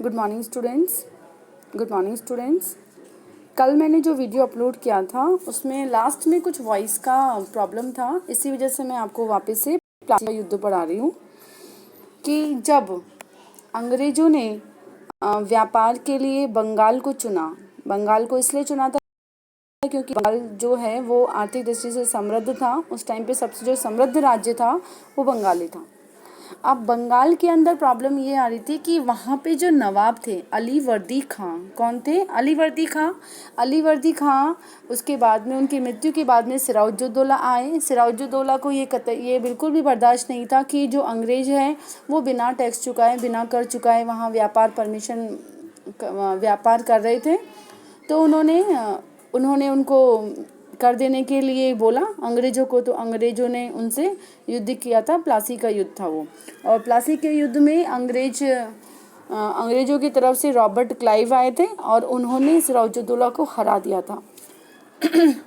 Good morning students. Good morning students. कल मैंने जो वीडियो अपलोड किया था उसमें लास्ट में कुछ वॉइस का प्रॉब्लम था, इसी वजह से मैं आपको वापस से प्लासी का युद्ध पढ़ा रही हूँ कि जब अंग्रेज़ों ने व्यापार के लिए बंगाल को चुना। बंगाल को इसलिए चुना था क्योंकि बंगाल जो है वो आर्थिक दृष्टि से समृद्ध था। उस टाइम पे सबसे जो समृद्ध राज्य था वो बंगाली था। अब बंगाल के अंदर प्रॉब्लम ये आ रही थी कि वहाँ पे जो नवाब थे अलीवर्दी खां, कौन थे? अलीवर्दी खां। अलीवर्दी खां उसके बाद में उनकी मृत्यु के बाद में सिराजुद्दौला आए। सिराजुद्दौला को ये बिल्कुल भी बर्दाश्त नहीं था कि जो अंग्रेज़ हैं वो बिना टैक्स चुकाए, बिना कर चुकाए वहाँ व्यापार कर रहे थे। तो उन्होंने उनको कर देने के लिए बोला अंग्रेज़ों को, तो अंग्रेज़ों ने उनसे युद्ध किया था। प्लासी का युद्ध था वो। और प्लासी के युद्ध में अंग्रेज़ों की तरफ से रॉबर्ट क्लाइव आए थे और उन्होंने सिराजुद्दौला को हरा दिया था।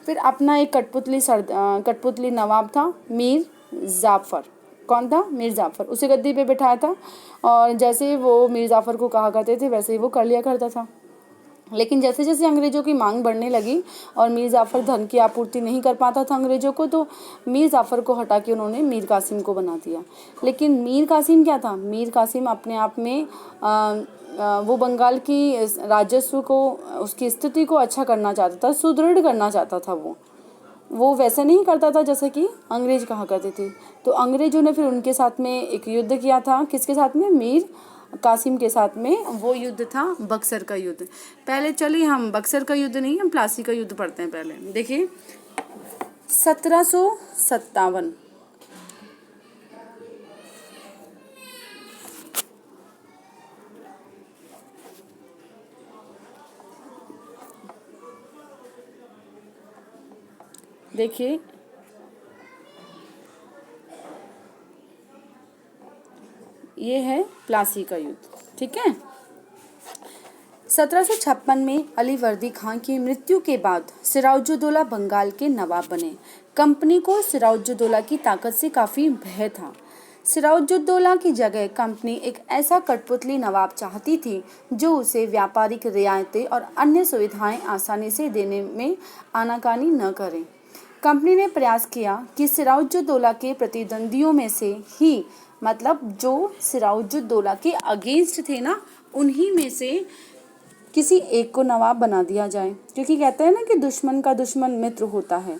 फिर अपना एक कठपुतली नवाब था मीर जाफ़र। कौन था? मीर जाफ़र। उसे गद्दी पे बिठाया था और जैसे वो मीर जाफ़र को कहा करते थे वैसे ही वो कर लिया करता था। लेकिन जैसे जैसे अंग्रेज़ों की मांग बढ़ने लगी और मीर जाफ़र धन की आपूर्ति नहीं कर पाता था अंग्रेज़ों को, तो मीर जाफ़र को हटा के उन्होंने मीर कासिम को बना दिया। लेकिन मीर कासिम क्या था? मीर कासिम अपने आप में वो बंगाल की राजस्व को, उसकी स्थिति को अच्छा करना चाहता था, सुदृढ़ करना चाहता था। वो वैसे नहीं करता था जैसे कि अंग्रेज़ कहा करते थे। तो अंग्रेज़ों ने फिर उनके साथ में एक युद्ध किया था। किसके साथ में? मीर कासिम के साथ में। वो युद्ध था बक्सर का युद्ध। पहले चलिए हम बक्सर का युद्ध नहीं, हम प्लासी का युद्ध पढ़ते हैं। पहले देखिए 1757। देखिए ये है प्लासी का युद्ध, ठीक है। 1756 में अलीवर्दी खां की मृत्यु के बाद सिराजुद्दौला बंगाल के नवाब बने। कंपनी को सिराजुद्दौला की ताकत से काफ़ी भय था। सिराजुद्दौला की जगह कंपनी एक ऐसा कठपुतली नवाब चाहती थी जो उसे व्यापारिक रियायतें और अन्य सुविधाएं आसानी से देने में आनाकानी न करे। कंपनी ने प्रयास किया कि सिराजुद्दौला के प्रतिद्वंदियों में से ही, मतलब जो सिराजुद्दौला के अगेंस्ट थे ना, उन्हीं में से किसी एक को नवाब बना दिया जाए। क्योंकि कहते हैं ना कि दुश्मन का दुश्मन मित्र होता है।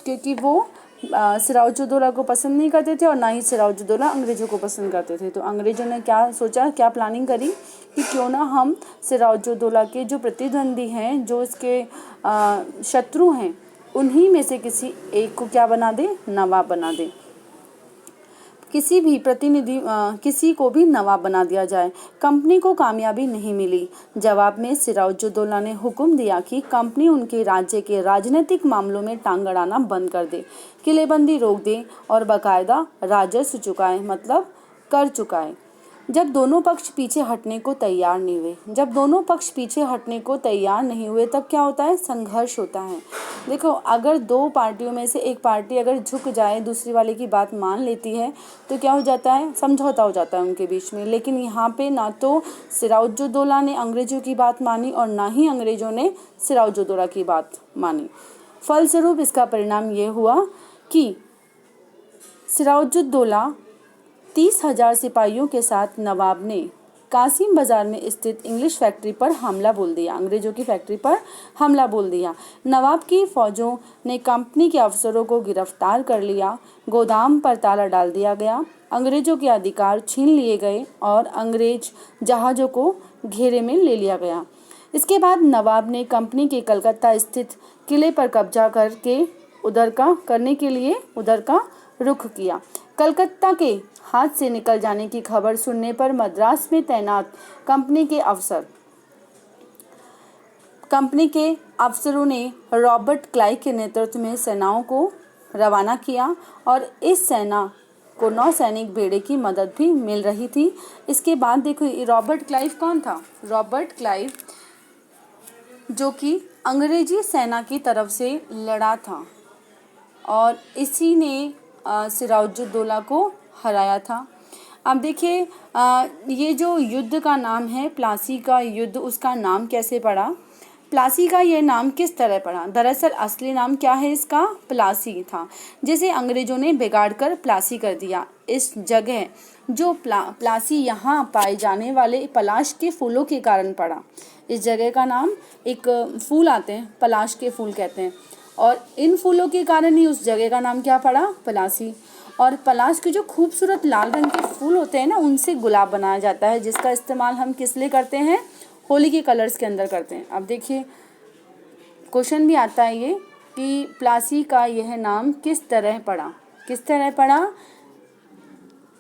क्योंकि वो सिराजुद्दौला को पसंद नहीं करते थे और ना ही सिराजुद्दौला अंग्रेज़ों को पसंद करते थे। तो अंग्रेज़ों ने क्या सोचा, क्या प्लानिंग करी कि क्यों ना हम सिराजुद्दौला के जो प्रतिद्वंदी हैं, जो इसके शत्रु हैं, उन्हीं में से किसी एक को क्या बना दे? नवाब बना दे। किसी को भी नवाब बना दिया जाए। कंपनी को कामयाबी नहीं मिली। जवाब में सिराजुद्दौला ने हुक्म दिया कि कंपनी उनके राज्य के राजनीतिक मामलों में टांग अड़ाना बंद कर दे, किलेबंदी रोक दे और बाकायदा राजस्व चुकाए, मतलब कर चुकाए। जब दोनों पक्ष पीछे हटने को तैयार नहीं हुए तब क्या होता है? संघर्ष होता है। देखो, अगर दो पार्टियों में से एक पार्टी अगर झुक जाए, दूसरी वाले की बात मान लेती है, तो क्या हो जाता है? समझौता हो जाता है उनके बीच में। लेकिन यहाँ पे ना तो सिराजुद्दौला ने अंग्रेज़ों की बात मानी और ना ही अंग्रेज़ों ने सिराजुद्दौला की बात मानी। फलस्वरूप इसका परिणाम ये हुआ कि सिराजुद्दौला 30,000 सिपाहियों के साथ नवाब ने कासिम बाजार में स्थित इंग्लिश फैक्ट्री पर हमला बोल दिया। अंग्रेज़ों की फैक्ट्री पर हमला बोल दिया। नवाब की फौजों ने कंपनी के अफसरों को गिरफ्तार कर लिया। गोदाम पर ताला डाल दिया गया। अंग्रेज़ों के अधिकार छीन लिए गए और अंग्रेज जहाज़ों को घेरे में ले लिया गया। इसके बाद नवाब ने कंपनी के कलकत्ता स्थित किले पर कब्जा करने के लिए उधर का रुख किया। कलकत्ता के हाथ से निकल जाने की खबर सुनने पर मद्रास में तैनात कंपनी के अफसरों ने रॉबर्ट क्लाइव के नेतृत्व में सेनाओं को रवाना किया और इस सेना को नौसैनिक बेड़े की मदद भी मिल रही थी। इसके बाद देखो, रॉबर्ट क्लाइव कौन था? रॉबर्ट क्लाइव जो कि अंग्रेजी सेना की तरफ से लड़ा था और इसी ने सिराजुद्दौला को हराया था। अब देखिए ये जो युद्ध का नाम है प्लासी का युद्ध, उसका नाम कैसे पड़ा, प्लासी का ये नाम किस तरह पड़ा। दरअसल असली नाम क्या है इसका, प्लासी था, जिसे अंग्रेजों ने बिगाड़ कर प्लासी कर दिया। इस जगह जो प्लासी यहाँ पाए जाने वाले पलाश के फूलों के कारण पड़ा। इस जगह का नाम, एक फूल आते हैं पलाश के फूल कहते हैं, और इन फूलों के कारण ही उस जगह का नाम क्या पड़ा, पलासी। और पलाश के जो खूबसूरत लाल रंग के फूल होते हैं ना, उनसे गुलाब बनाया जाता है, जिसका इस्तेमाल हम किस लिए करते हैं, होली के कलर्स के अंदर करते हैं। अब देखिए क्वेश्चन भी आता है ये कि प्लासी का यह नाम किस तरह पड़ा, किस तरह पड़ा।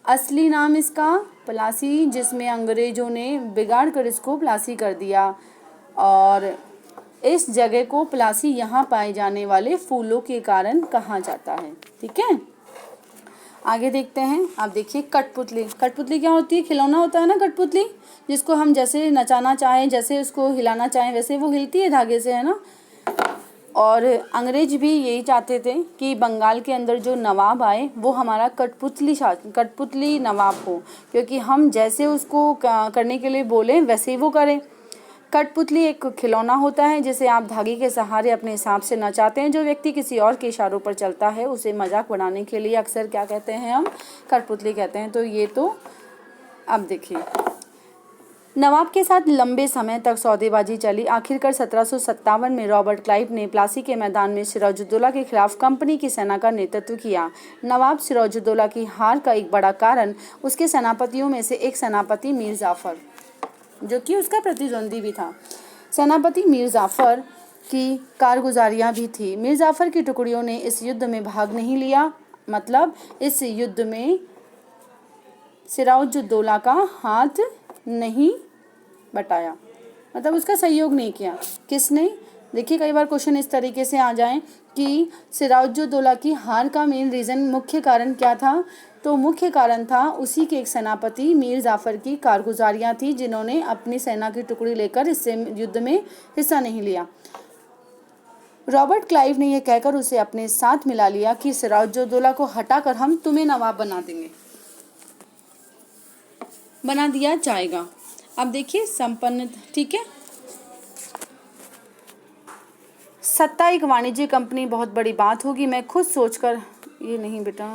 असली नाम इसका प्लासी, जिसमें अंग्रेजों ने बिगाड़ कर इसको प्लासी कर दिया, और इस जगह को प्लासी यहाँ पाए जाने वाले फूलों के कारण कहा जाता है। ठीक है, आगे देखते हैं। आप देखिए कठपुतली, कठपुतली क्या होती है, खिलौना होता है ना कठपुतली, जिसको हम जैसे नचाना चाहें, जैसे उसको हिलाना चाहें वैसे वो हिलती है धागे से, है ना। और अंग्रेज भी यही चाहते थे कि बंगाल के अंदर जो नवाब आए वो हमारा कठपुतली नवाब हो, क्योंकि हम जैसे उसको करने के लिए बोलें वैसे ही वो करें। कठपुतली एक खिलौना होता है जिसे आप धागे के सहारे अपने हिसाब से नचाते हैं। जो व्यक्ति किसी और के इशारों पर चलता है उसे मजाक बनाने के लिए अक्सर क्या कहते हैं, हम कठपुतली कहते हैं। तो ये तो अब देखिए, नवाब के साथ लंबे समय तक सौदेबाजी चली। आखिरकार 1757 में रॉबर्ट क्लाइव ने प्लासी के मैदान में सिराजुद्दौला के खिलाफ कंपनी की सेना का नेतृत्व किया। नवाब सिराजुद्दौला की हार का एक बड़ा कारण उसके सेनापतियों में से एक सेनापति मीर जाफर, जो कि उसका प्रतिद्वंदी भी था, सेनापति मीर जाफर की कारगुजारियां भी थी। मीर जाफर की टुकड़ियों ने इस युद्ध में भाग नहीं लिया, मतलब इस युद्ध में सिराजुद्दौला का हाथ नहीं बटाया, मतलब उसका सहयोग नहीं किया। किसने, देखिए कई बार क्वेश्चन इस तरीके से आ जाएं कि सिराजुद्दौला की हार का मेन रीज़न, मुख्य कारण क्या था, तो मुख्य कारण था उसी के एक सेनापति मीर जाफर की कारगुजारियां थी, जिन्होंने अपनी सेना की टुकड़ी लेकर इस युद्ध में हिस्सा नहीं लिया। रॉबर्ट क्लाइव ने यह कहकर उसे अपने साथ मिला लिया कि सिराजुद्दौला को हटाकर हम तुम्हें नवाब बना दिया जाएगा। अब देखिए संपन्न, ठीक है। सत्ता एक वाणिज्य कंपनी बहुत बड़ी बात होगी, मैं खुद सोचकर, ये नहीं बेटा,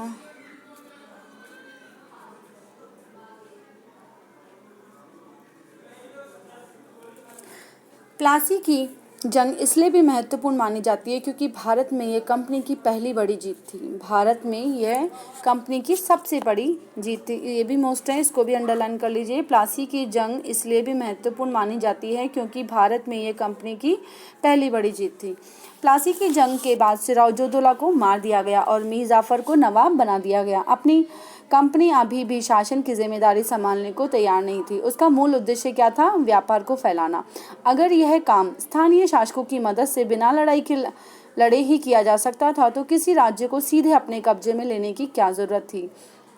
प्लासी की जंग इसलिए भी महत्वपूर्ण मानी जाती है क्योंकि भारत में यह कंपनी की पहली बड़ी जीत थी। भारत में यह कंपनी की सबसे बड़ी जीत थी, ये भी मोस्ट है, इसको भी अंडरलाइन कर लीजिए। प्लासी की जंग इसलिए भी महत्वपूर्ण मानी जाती है क्योंकि भारत में यह कंपनी की पहली बड़ी जीत थी। प्लासी की जंग के बाद सिराजुद्दौला को मार दिया गया और मीर जाफर को नवाब बना दिया गया। अपनी कंपनी अभी भी शासन की जिम्मेदारी संभालने को तैयार नहीं थी। उसका मूल उद्देश्य क्या था, व्यापार को फैलाना। अगर यह काम स्थानीय शासकों की मदद से बिना लड़े ही किया जा सकता था तो किसी राज्य को सीधे अपने कब्जे में लेने की क्या जरूरत थी।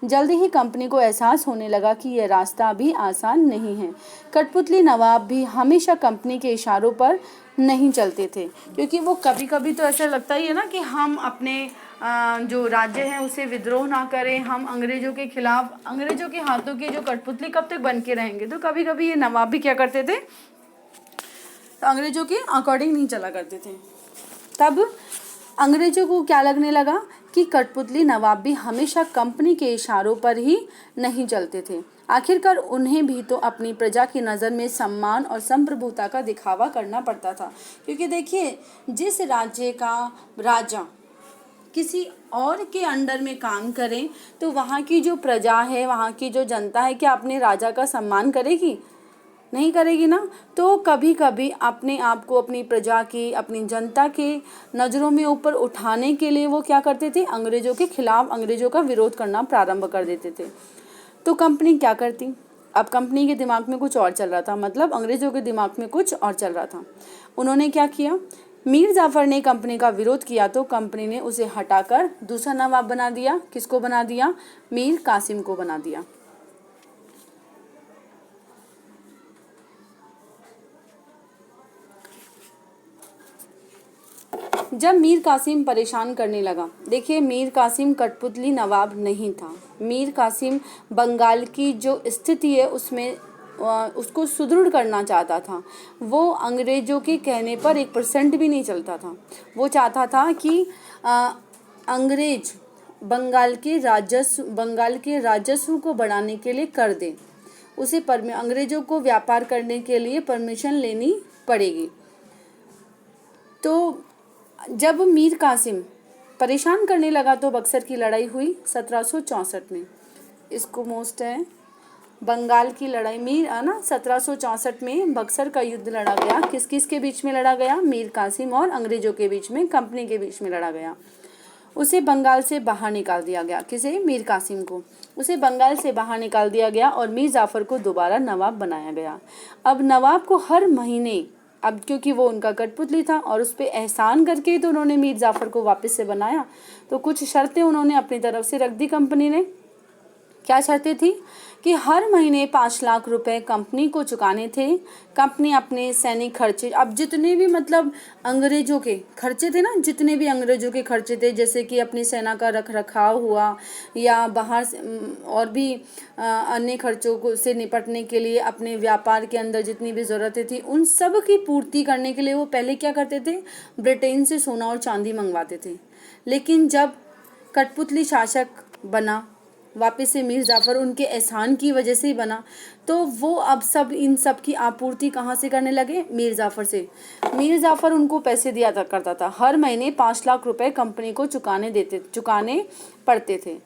जल्दी ही कंपनी को एहसास होने लगा कि यह रास्ता भी आसान नहीं है। कठपुतली नवाब भी हमेशा कंपनी के इशारों पर नहीं चलते थे, क्योंकि वो कभी कभी तो ऐसा लगता ही है ना कि हम अपने जो राज्य है उसे विद्रोह ना करें, हम अंग्रेजों के खिलाफ, अंग्रेजों के हाथों की जो कठपुतली कब तक बन के रहेंगे। तो कभी कभी ये नवाब भी क्या करते थे, तो अंग्रेजों के अकॉर्डिंग नहीं चला करते थे। तब अंग्रेजों को क्या लगने लगा कि कठपुतली नवाब भी हमेशा कंपनी के इशारों पर ही नहीं चलते थे। आखिरकार उन्हें भी तो अपनी प्रजा की नज़र में सम्मान और संप्रभुता का दिखावा करना पड़ता था, क्योंकि देखिए जिस राज्य का राजा किसी और के अंडर में काम करें तो वहाँ की जो प्रजा है, वहाँ की जो जनता है, क्या अपने राजा का सम्मान करेगी, नहीं करेगी ना। तो कभी कभी अपने आप को अपनी प्रजा की, अपनी जनता के नज़रों में ऊपर उठाने के लिए वो क्या करते थे, अंग्रेजों के खिलाफ, अंग्रेजों का विरोध करना प्रारंभ कर देते थे। तो कंपनी क्या करती, अब कंपनी के दिमाग में कुछ और चल रहा था, मतलब अंग्रेजों के दिमाग में कुछ और चल रहा था। उन्होंने क्या किया, मीर जाफर ने कंपनी का विरोध किया तो कंपनी ने उसे हटाकर दूसरा नवाब बना दिया। किसको बना दिया, मीर कासिम को बना दिया। जब मीर कासिम परेशान करने लगा, देखिए मीर कासिम कठपुतली नवाब नहीं था, मीर कासिम बंगाल की जो स्थिति है उसमें उसको सुदृढ़ करना चाहता था। वो अंग्रेज़ों के कहने पर 1% भी नहीं चलता था। वो चाहता था कि अंग्रेज बंगाल के राजस्व को बढ़ाने के लिए कर दें। उसे अंग्रेज़ों को व्यापार करने के लिए परमिशन लेनी पड़ेगी। तो जब मीर कासिम परेशान करने लगा तो बक्सर की लड़ाई हुई 1764 में। इसको मोस्ट है बंगाल की लड़ाई। 1764 में बक्सर का युद्ध लड़ा गया। किस किस के बीच में लड़ा गया? मीर कासिम और अंग्रेज़ों के बीच में, कंपनी के बीच में लड़ा गया। उसे बंगाल से बाहर निकाल दिया गया। किसे? मीर कासिम को। उसे बंगाल से बाहर निकाल दिया गया और मीर जाफ़र को दोबारा नवाब बनाया गया। अब नवाब को हर महीने, अब क्योंकि वो उनका कठपुतली था और उस पर एहसान करके तो उन्होंने मीर जाफ़र को वापस से बनाया, तो कुछ शर्तें उन्होंने अपनी तरफ से रख दी कंपनी ने। क्या शर्तें थी? कि हर महीने 5 लाख रुपए कंपनी को चुकाने थे। कंपनी अपने सैनिक खर्चे, अब जितने भी मतलब अंग्रेज़ों के खर्चे थे ना, जितने भी अंग्रेज़ों के खर्चे थे, जैसे कि अपनी सेना का रख रखाव हुआ या बाहर से और भी अन्य खर्चों को से निपटने के लिए अपने व्यापार के अंदर जितनी भी ज़रूरतें थी, उन सब की पूर्ति करने के लिए वो पहले क्या करते थे? ब्रिटेन से सोना और चांदी मंगवाते थे। लेकिन जब कठपुतली शासक बना वापस से मीर जाफ़र, उनके एहसान की वजह से ही बना, तो वो अब इन सब की आपूर्ति कहाँ से करने लगे? मीर जाफ़र से। मीर जाफ़र उनको पैसे दिया करता था। हर महीने 5 लाख रुपए कंपनी को चुकाने पड़ते थे।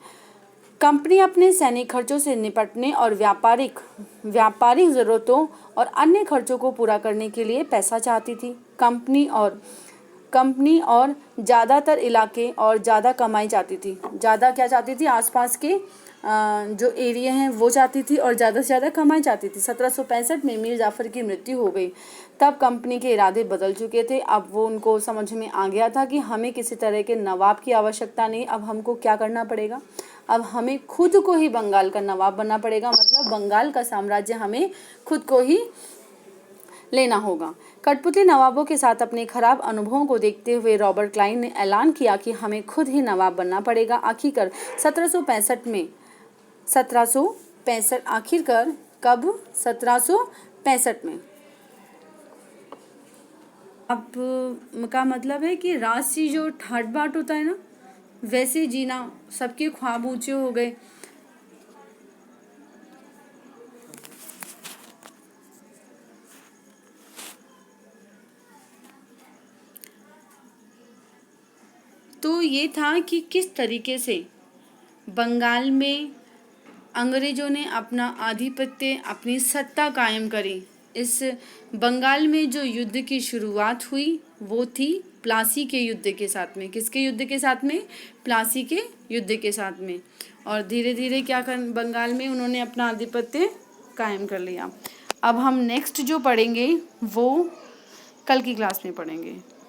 कंपनी अपने सैनिक खर्चों से निपटने और व्यापारिक ज़रूरतों और अन्य खर्चों को पूरा करने के लिए पैसा चाहती थी। कंपनी और ज़्यादातर इलाके और ज़्यादा कमाई चाहती थी। ज़्यादा क्या चाहती थी? आसपास के जो एरिया हैं वो चाहती थी और ज़्यादा से ज़्यादा कमाई चाहती थी। 1765 में मीर जाफ़र की मृत्यु हो गई। तब कंपनी के इरादे बदल चुके थे। अब वो उनको समझ में आ गया था कि हमें किसी तरह के नवाब की आवश्यकता नहीं। अब हमको क्या करना पड़ेगा? अब हमें खुद को ही बंगाल का नवाब बनना पड़ेगा। मतलब बंगाल का साम्राज्य हमें खुद को ही लेना होगा। कठपुतली नवाबों के साथ अपने खराब अनुभवों को देखते हुए रॉबर्ट क्लाइव ने ऐलान किया कि हमें खुद ही नवाब बनना पड़ेगा। आखिरकार 1765 आखिरकार कब? 1765 में। अब का मतलब है कि राशि जो ठाट बाट होता है ना, वैसे जीना, सबके ख्वाब ऊंचे हो गए। तो ये था कि किस तरीके से बंगाल में अंग्रेज़ों ने अपना आधिपत्य, अपनी सत्ता कायम करी। इस बंगाल में जो युद्ध की शुरुआत हुई वो थी प्लासी के युद्ध के साथ में। किसके युद्ध के साथ में? प्लासी के युद्ध के साथ में। और धीरे धीरे बंगाल में उन्होंने अपना आधिपत्य कायम कर लिया। अब हम नेक्स्ट जो पढ़ेंगे वो कल की क्लास में पढ़ेंगे।